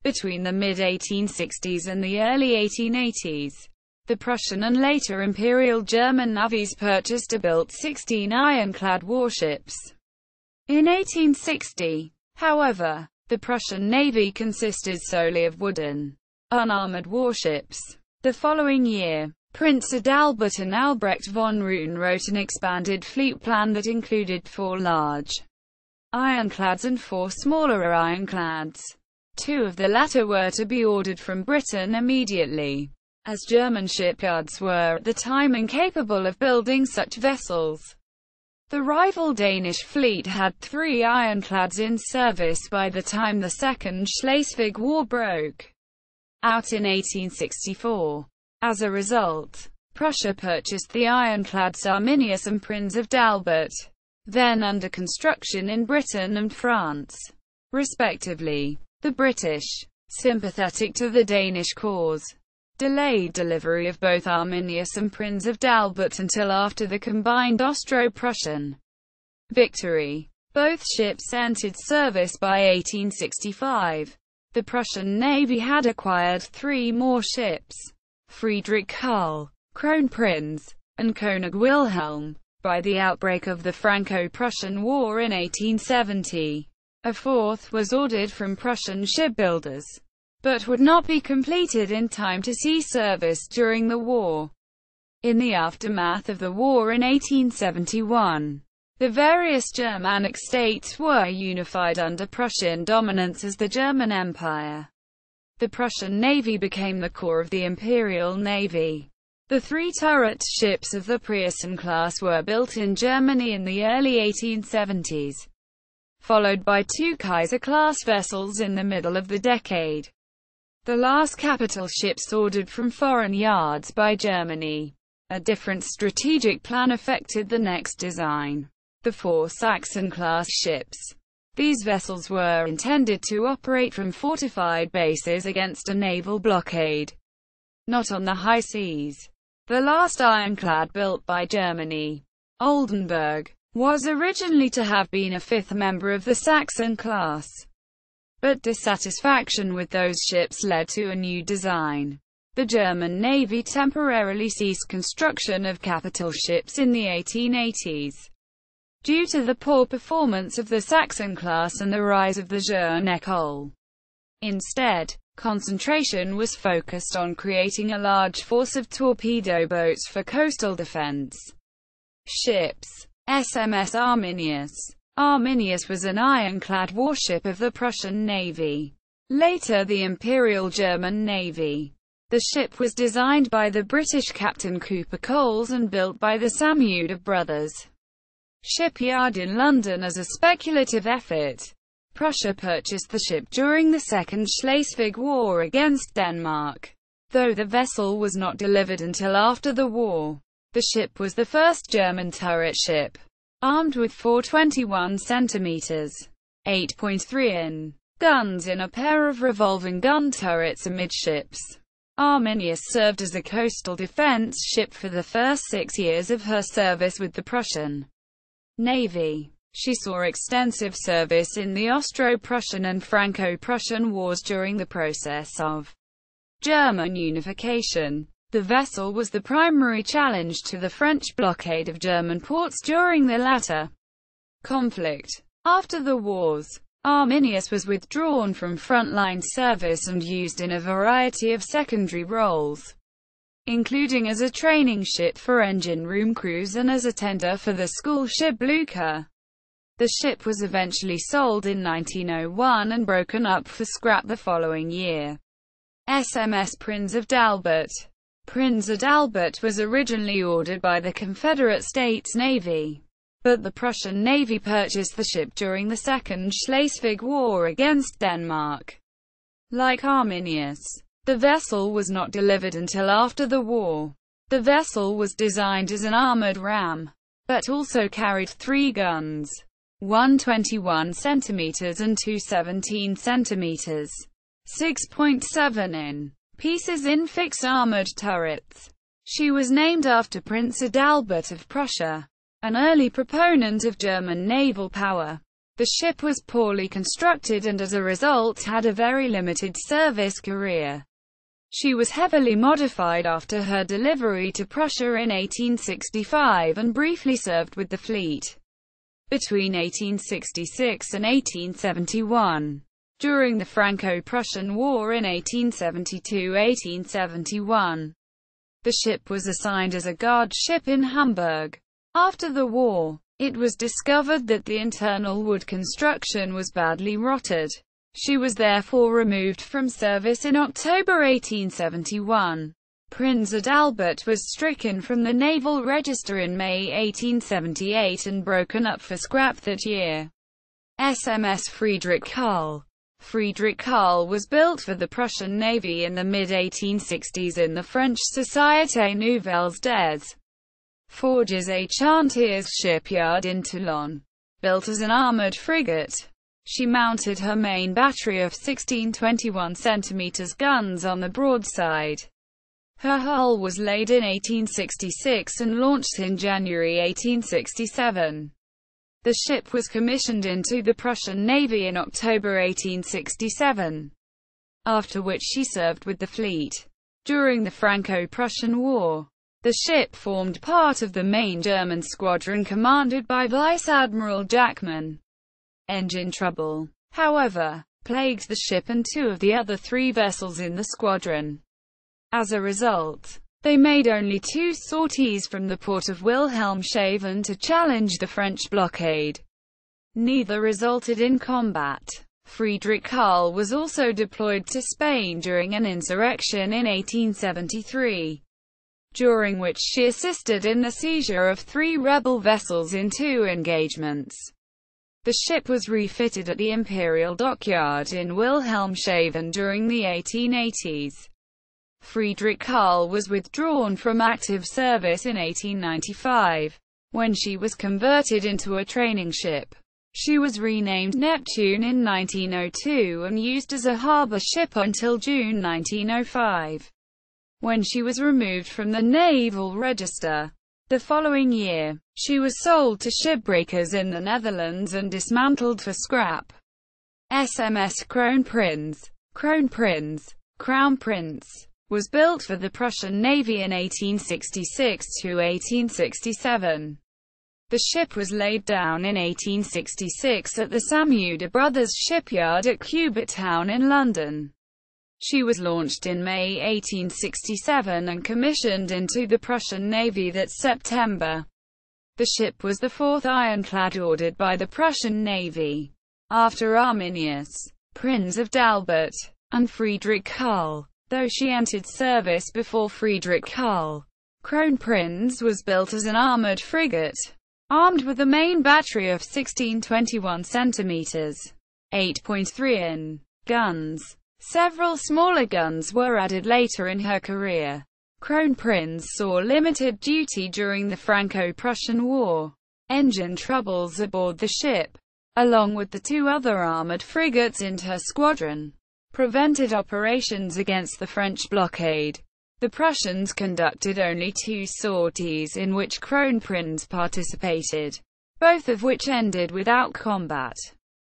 Between the mid-1860s and the early 1880s, the Prussian and later Imperial German Navies purchased or built 16 ironclad warships. In 1860, however, the Prussian Navy consisted solely of wooden, unarmored warships. The following year, Prinz Adalbert and Albrecht von Roon wrote an expanded fleet plan that included 4 large ironclads and 4 smaller ironclads. 2 of the latter were to be ordered from Britain immediately, as German shipyards were at the time incapable of building such vessels. The rival Danish fleet had 3 ironclads in service by the time the Second Schleswig War broke out in 1864. As a result, Prussia purchased the ironclads Arminius and Prinz Adalbert, then under construction in Britain and France, respectively. The British, sympathetic to the Danish cause, delayed delivery of both Arminius and Prinz Adalbert until after the combined Austro-Prussian victory. Both ships entered service by 1865. The Prussian Navy had acquired 3 more ships, Friedrich Karl, Kronprinz, and König Wilhelm, by the outbreak of the Franco-Prussian War in 1870. A 4th was ordered from Prussian shipbuilders, but would not be completed in time to see service during the war. In the aftermath of the war in 1871, the various Germanic states were unified under Prussian dominance as the German Empire. The Prussian Navy became the core of the Imperial Navy. The 3 turret ships of the Prussian class were built in Germany in the early 1870s, followed by 2 Kaiser Class vessels in the middle of the decade. The last capital ships ordered from foreign yards by Germany. A different strategic plan affected the next design. The 4 Saxon Class ships. These vessels were intended to operate from fortified bases against a naval blockade, not on the high seas. The last ironclad built by Germany, Oldenburg, was originally to have been a 5th member of the Saxon Class, but dissatisfaction with those ships led to a new design. The German Navy temporarily ceased construction of capital ships in the 1880s, due to the poor performance of the Saxon Class and the rise of the Jeune École. Instead, concentration was focused on creating a large force of torpedo boats for coastal defense. Ships. SMS Arminius. Arminius was an ironclad warship of the Prussian Navy, later the Imperial German Navy. The ship was designed by the British Captain Cooper Coles and built by the Samuda brothers shipyard in London as a speculative effort. Prussia purchased the ship during the Second Schleswig War against Denmark, though the vessel was not delivered until after the war. The ship was the first German turret ship, armed with 421 cm (8.3 in) guns in a pair of revolving gun turrets amidships. Arminius served as a coastal defense ship for the first 6 years of her service with the Prussian Navy. She saw extensive service in the Austro-Prussian and Franco-Prussian wars during the process of German unification. The vessel was the primary challenge to the French blockade of German ports during the latter conflict. After the wars, Arminius was withdrawn from frontline service and used in a variety of secondary roles, including as a training ship for engine room crews and as a tender for the school ship Blucher. The ship was eventually sold in 1901 and broken up for scrap the following year. SMS Prinz Adalbert. Prinz Adalbert was originally ordered by the Confederate States Navy, but the Prussian Navy purchased the ship during the Second Schleswig War against Denmark. Like Arminius, the vessel was not delivered until after the war. The vessel was designed as an armored ram, but also carried 3 guns, one 21 cm and two 17 cm, 6.7 in. pieces in fixed armored turrets. She was named after Prince Adalbert of Prussia, an early proponent of German naval power. The ship was poorly constructed and as a result had a very limited service career. She was heavily modified after her delivery to Prussia in 1865 and briefly served with the fleet between 1866 and 1871. During the Franco-Prussian War in 1872–1871, the ship was assigned as a guard ship in Hamburg. After the war, it was discovered that the internal wood construction was badly rotted. She was therefore removed from service in October 1871. Prinz Adalbert was stricken from the Naval Register in May 1878 and broken up for scrap that year. SMS Friedrich Karl. Friedrich Karl was built for the Prussian Navy in the mid-1860s in the French Société Nouvelles des Forges et Chantiers shipyard in Toulon. Built as an armored frigate, she mounted her main battery of 16 21 cm guns on the broadside. Her hull was laid in 1866 and launched in January 1867. The ship was commissioned into the Prussian Navy in October 1867, after which she served with the fleet. During the Franco-Prussian War, the ship formed part of the main German squadron commanded by Vice Admiral Jackman. Engine trouble, however, plagued the ship and two of the other three vessels in the squadron. As a result, they made only 2 sorties from the port of Wilhelmshaven to challenge the French blockade. Neither resulted in combat. Friedrich Karl was also deployed to Spain during an insurrection in 1873, during which she assisted in the seizure of 3 rebel vessels in 2 engagements. The ship was refitted at the Imperial Dockyard in Wilhelmshaven during the 1880s. Friedrich Karl was withdrawn from active service in 1895, when she was converted into a training ship. She was renamed Neptune in 1902 and used as a harbour ship until June 1905, when she was removed from the Naval Register. The following year, she was sold to shipbreakers in the Netherlands and dismantled for scrap. SMS Kronprinz. Crown Prince was built for the Prussian Navy in 1866–1867. The ship was laid down in 1866 at the Samuda Brothers shipyard at Cubitt Town in London. She was launched in May 1867 and commissioned into the Prussian Navy that September. The ship was the 4th ironclad ordered by the Prussian Navy, after Arminius, Prinz Adalbert, and Friedrich Karl. Though she entered service before Friedrich Karl, Kronprinz was built as an armoured frigate, armed with a main battery of 16 21 cm, 8.3 in guns. Several smaller guns were added later in her career. Kronprinz saw limited duty during the Franco-Prussian War. Engine troubles aboard the ship, along with the 2 other armoured frigates in her squadron, prevented operations against the French blockade. The Prussians conducted only 2 sorties in which Kronprinz participated, both of which ended without combat.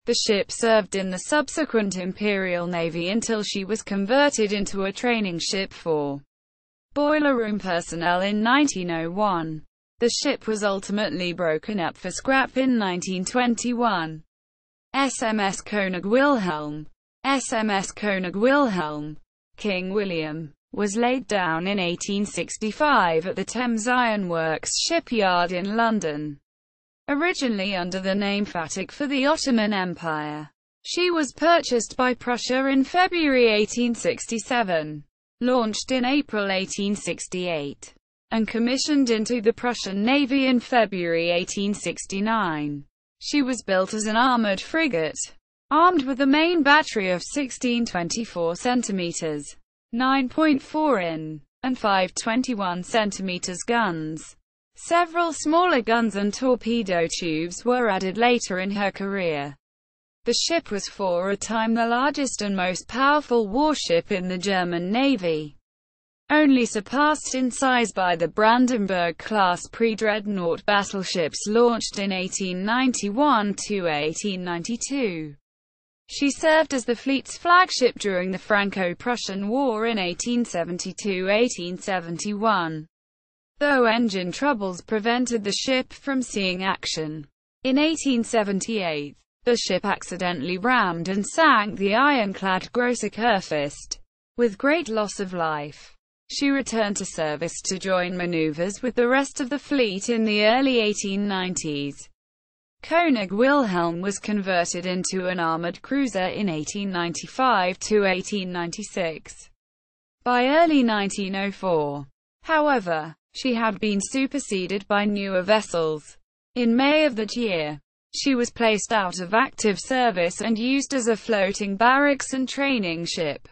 The ship served in the subsequent Imperial Navy until she was converted into a training ship for boiler room personnel in 1901. The ship was ultimately broken up for scrap in 1921. SMS König Wilhelm. SMS König Wilhelm, King William, was laid down in 1865 at the Thames Iron Works shipyard in London. Originally under the name Fatih for the Ottoman Empire, she was purchased by Prussia in February 1867, launched in April 1868, and commissioned into the Prussian Navy in February 1869. She was built as an armoured frigate, armed with a main battery of 16 24 cm, 9.4 in, and 5 21 cm guns. Several smaller guns and torpedo tubes were added later in her career. The ship was for a time the largest and most powerful warship in the German Navy. only surpassed in size by the Brandenburg-class pre-dreadnought battleships launched in 1891 to 1892. She served as the fleet's flagship during the Franco-Prussian War in 1872–1871, though engine troubles prevented the ship from seeing action. In 1878, the ship accidentally rammed and sank the ironclad Großer Kurfürst, with great loss of life. She returned to service to join maneuvers with the rest of the fleet in the early 1890s. König Wilhelm was converted into an armored cruiser in 1895–1896. By early 1904, however, she had been superseded by newer vessels. In May of that year, she was placed out of active service and used as a floating barracks and training ship,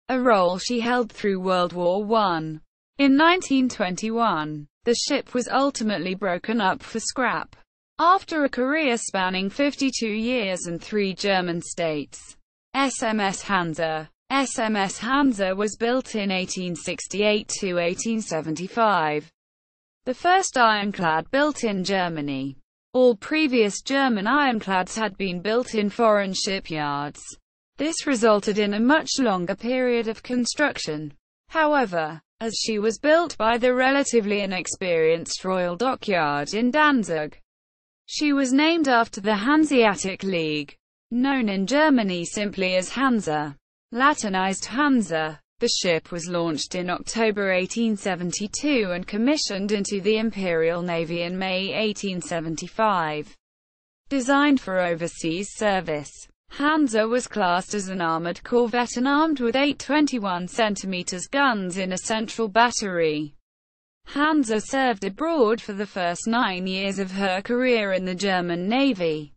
a role she held through World War I. In 1921, the ship was ultimately broken up for scrap, after a career spanning 52 years and 3 German states. SMS Hansa. SMS Hansa was built in 1868–1875. The first ironclad built in Germany. All previous German ironclads had been built in foreign shipyards. This resulted in a much longer period of construction. However, as she was built by the relatively inexperienced Royal Dockyard in Danzig, she was named after the Hanseatic League, known in Germany simply as Hansa, Latinized Hansa. The ship was launched in October 1872 and commissioned into the Imperial Navy in May 1875. Designed for overseas service, Hansa was classed as an armored corvette and armed with 8 21 cm guns in a central battery. Hansa served abroad for the first 9 years of her career in the German Navy.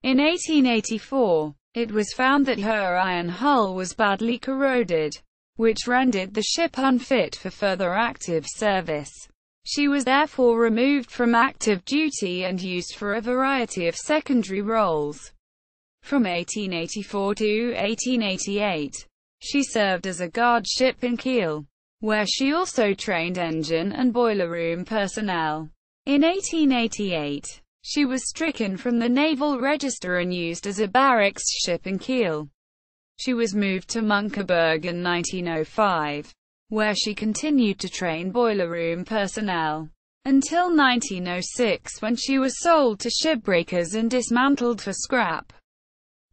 In 1884, it was found that her iron hull was badly corroded, which rendered the ship unfit for further active service. She was therefore removed from active duty and used for a variety of secondary roles. From 1884 to 1888, she served as a guard ship in Kiel, where she also trained engine and boiler room personnel. In 1888, she was stricken from the Naval Register and used as a barracks ship in Kiel. She was moved to Mönckeberg in 1905, where she continued to train boiler room personnel, until 1906 when she was sold to shipbreakers and dismantled for scrap.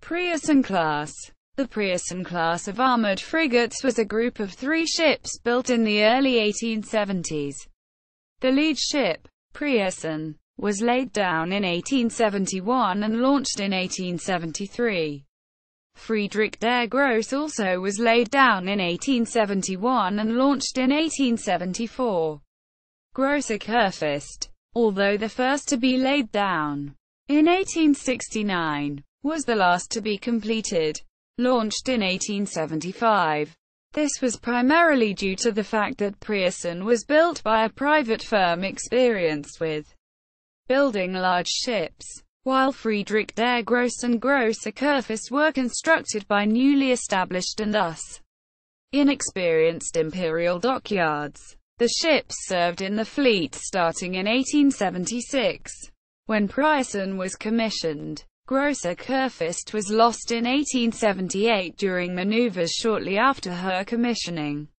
Prussian Class. The Prussian class of armored frigates was a group of 3 ships built in the early 1870s. The lead ship, Prussian, was laid down in 1871 and launched in 1873. Friedrich der Grosse also was laid down in 1871 and launched in 1874. Großer Kurfürst, although the first to be laid down in 1869, was the last to be completed, launched in 1875. This was primarily due to the fact that Prussian was built by a private firm experienced with building large ships, while Friedrich der Grosse and Großer Kurfürst were constructed by newly established and thus inexperienced imperial dockyards. The ships served in the fleet starting in 1876. When Prussian was commissioned, Großer Kurfürst was lost in 1878 during maneuvers shortly after her commissioning,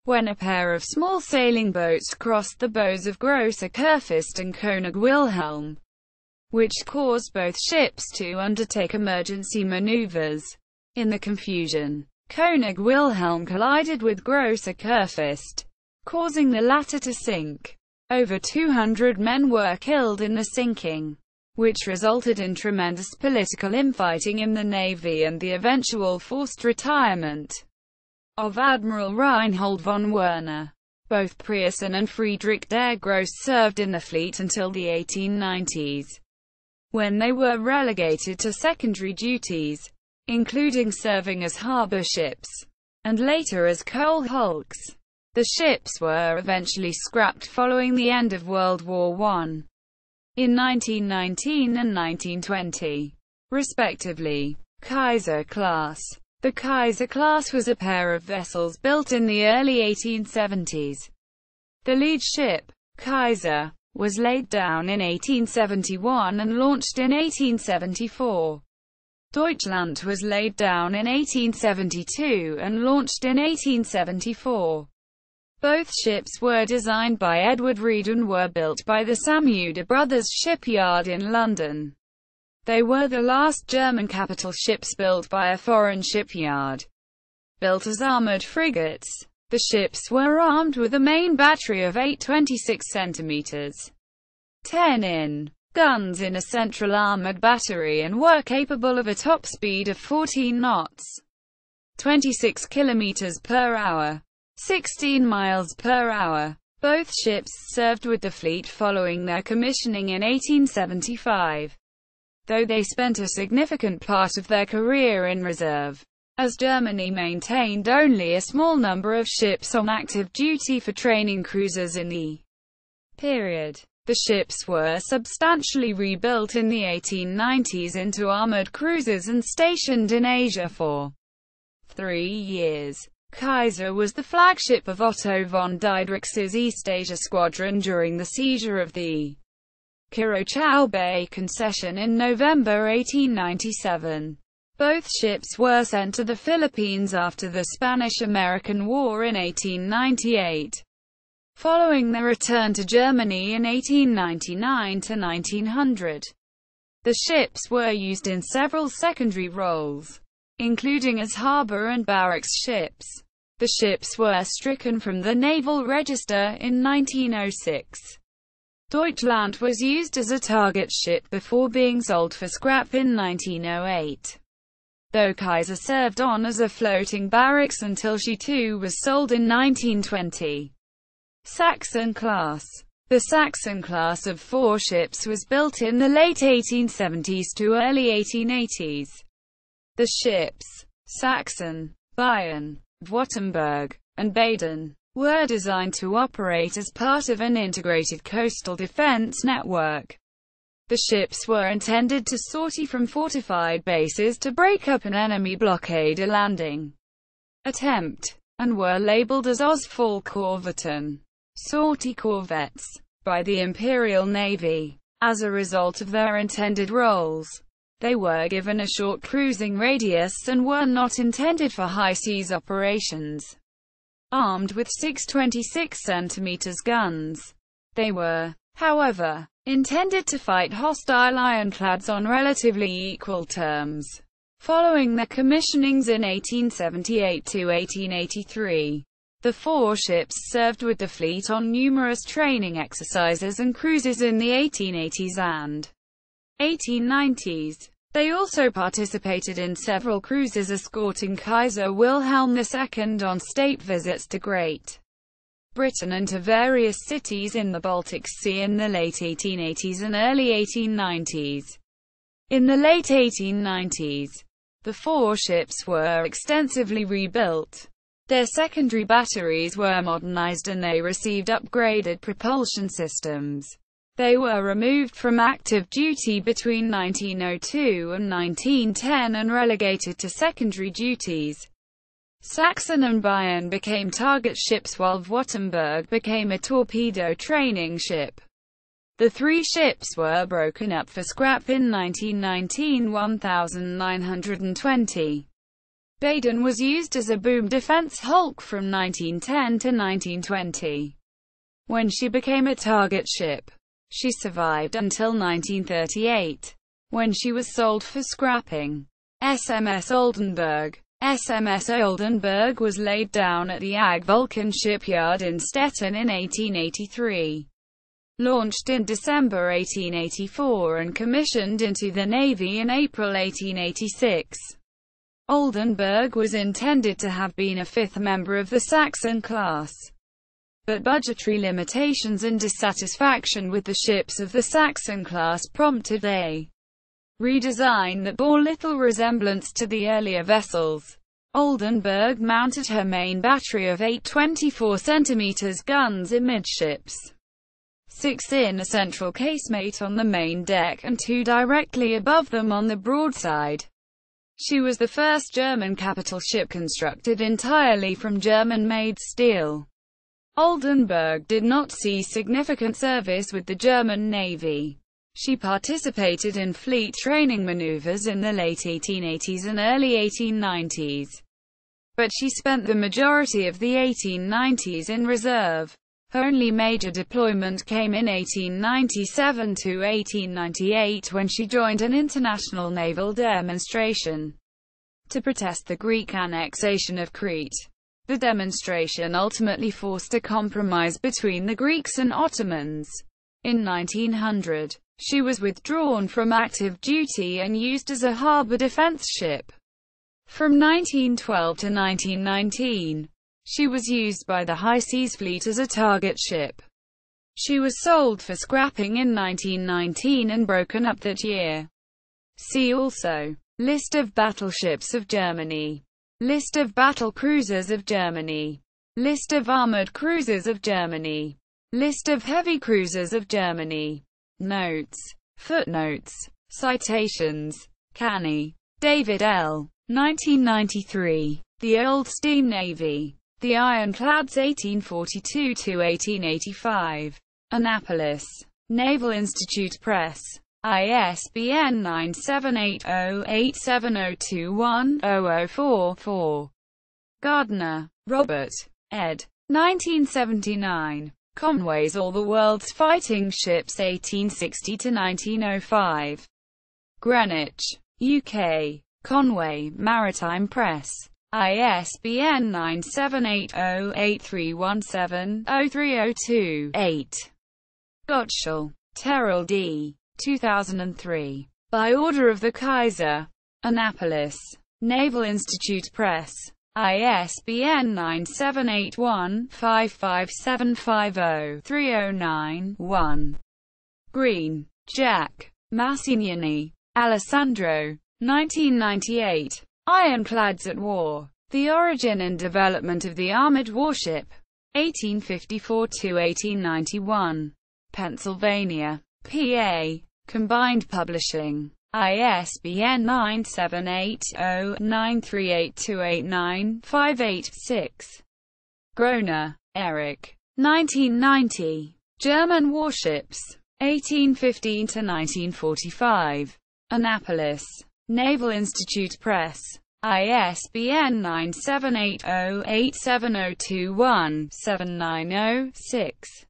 when a pair of small sailing boats crossed the bows of Großer Kurfürst and König Wilhelm, which caused both ships to undertake emergency maneuvers. In the confusion, König Wilhelm collided with Großer Kurfürst, causing the latter to sink. Over 200 men were killed in the sinking, which resulted in tremendous political infighting in the Navy and the eventual forced retirement of Admiral Reinhold von Werner. Both Prussian and Friedrich der Grosse served in the fleet until the 1890s, when they were relegated to secondary duties, including serving as harbor ships, and later as coal hulks. The ships were eventually scrapped following the end of World War I. In 1919 and 1920, respectively. Kaiser Class. The Kaiser Class was a pair of vessels built in the early 1870s. The lead ship, Kaiser, was laid down in 1871 and launched in 1874. Deutschland was laid down in 1872 and launched in 1874. Both ships were designed by Edward Reed and were built by the Samuda Brothers shipyard in London. They were the last German capital ships built by a foreign shipyard. Built as armored frigates, the ships were armed with a main battery of 8 26 cm, 10 guns in a central armored battery and were capable of a top speed of 14 knots, 26 km per hour, 16 miles per hour. Both ships served with the fleet following their commissioning in 1875. Though they spent a significant part of their career in reserve, as Germany maintained only a small number of ships on active duty for training cruisers in the period. The ships were substantially rebuilt in the 1890s into armored cruisers and stationed in Asia for 3 years. Kaiser was the flagship of Otto von Diederichs's East Asia Squadron during the seizure of the Curaçao Bay concession in November 1897. Both ships were sent to the Philippines after the Spanish-American War in 1898. Following their return to Germany in 1899 to 1900, the ships were used in several secondary roles, including as harbor and barracks ships. The ships were stricken from the Naval Register in 1906. Deutschland was used as a target ship before being sold for scrap in 1908. Though Kaiser served on as a floating barracks until she too was sold in 1920. Saxon Class. The Saxon Class of 4 ships was built in the late 1870s to early 1880s. The ships, Saxon, Bayern, Württemberg, and Baden, were designed to operate as part of an integrated coastal defense network. The ships were intended to sortie from fortified bases to break up an enemy blockade or landing attempt, and were labeled as Ostfallkorvetten, sortie corvettes, by the Imperial Navy. As a result of their intended roles, they were given a short cruising radius and were not intended for high seas operations. Armed with 6 26 cm guns, they were, however, intended to fight hostile ironclads on relatively equal terms. Following their commissionings in 1878 to 1883, the 4 ships served with the fleet on numerous training exercises and cruises in the 1880s and 1890s. They also participated in several cruises escorting Kaiser Wilhelm II on state visits to Great Britain and to various cities in the Baltic Sea in the late 1880s and early 1890s. In the late 1890s, the 4 ships were extensively rebuilt. Their secondary batteries were modernized and they received upgraded propulsion systems. They were removed from active duty between 1902 and 1910 and relegated to secondary duties. Saxon and Bayern became target ships while Württemberg became a torpedo training ship. The 3 ships were broken up for scrap in 1919, 1920. Baden was used as a boom defense hulk from 1910 to 1920, when she became a target ship. She survived until 1938, when she was sold for scrapping. Sms Oldenburg. Sms Oldenburg was laid down at the AG Vulcan shipyard in Stettin in 1883. Launched in December 1884 and commissioned into the Navy in April 1886. Oldenburg was intended to have been a 5th member of the Saxon Class, but budgetary limitations and dissatisfaction with the ships of the Saxon Class prompted a redesign that bore little resemblance to the earlier vessels. Oldenburg mounted her main battery of 8 24 cm guns amidships, 6 in a central casemate on the main deck and 2 directly above them on the broadside. She was the first German capital ship constructed entirely from German-made steel. Oldenburg did not see significant service with the German Navy. She participated in fleet training maneuvers in the late 1880s and early 1890s, but she spent the majority of the 1890s in reserve. Her only major deployment came in 1897 to 1898 when she joined an international naval demonstration to protest the Greek annexation of Crete. The demonstration ultimately forced a compromise between the Greeks and Ottomans. In 1900, she was withdrawn from active duty and used as a harbor defense ship. From 1912 to 1919, she was used by the High Seas Fleet as a target ship. She was sold for scrapping in 1919 and broken up that year. See also: List of battleships of Germany. List of battle cruisers of Germany. List of armored cruisers of Germany. List of heavy cruisers of Germany. Notes. Footnotes. Citations. Canny, David L. 1993. The Old Steam Navy. The Ironclads 1842–1885. Annapolis. Naval Institute Press. ISBN 978-0-87021-0044. Gardner, Robert. ed. 1979. Conway's All the World's Fighting Ships 1860–1905. Greenwich, UK. Conway, Maritime Press. ISBN 978-0-8317-0302-8. Gottschall, Terrell D. 2003. By order of the Kaiser. Annapolis. Naval Institute Press. ISBN 978-1-55750-309-1. Green, Jack. Massignani, Alessandro. 1998. Ironclads at War. The Origin and Development of the Armored Warship. 1854–1891. Pennsylvania, PA. Combined Publishing. ISBN 978-0-938289586. Groner, Eric. 1990. German Warships. 1815–1945. Annapolis. Naval Institute Press. ISBN 978-0-87021-790-6.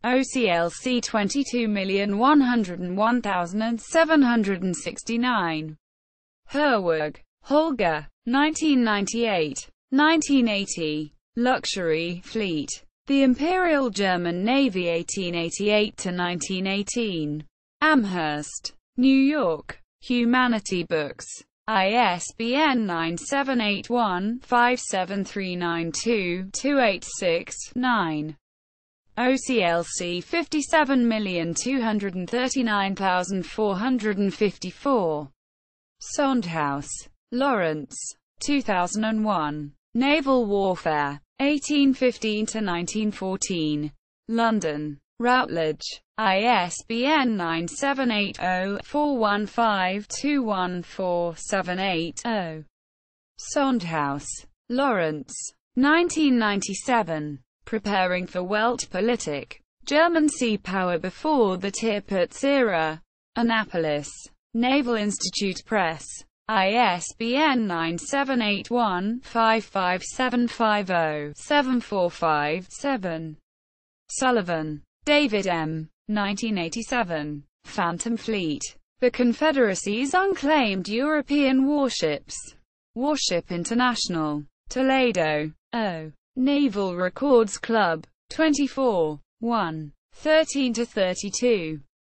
OCLC 22101769. Herwig, Holger. 1998. 1980. Luxury Fleet. The Imperial German Navy 1888–1918. Amherst, New York. Humanity Books. ISBN 978-1-57392-286-9. OCLC 57239454. Sondhaus, Lawrence. 2001. Naval Warfare. 1815–1914. London. Routledge. ISBN 978-0-415-21478-0. Sondhaus, Lawrence. 1997. Preparing for Weltpolitik. German Sea Power Before the Tirpitz Era. Annapolis. Naval Institute Press. ISBN 978-1-55750-745-7. Sullivan, David M. 1987. Phantom Fleet. The Confederacy's Unclaimed European Warships. Warship International. Toledo. O. Naval Records Club. 24. 1. 13–32.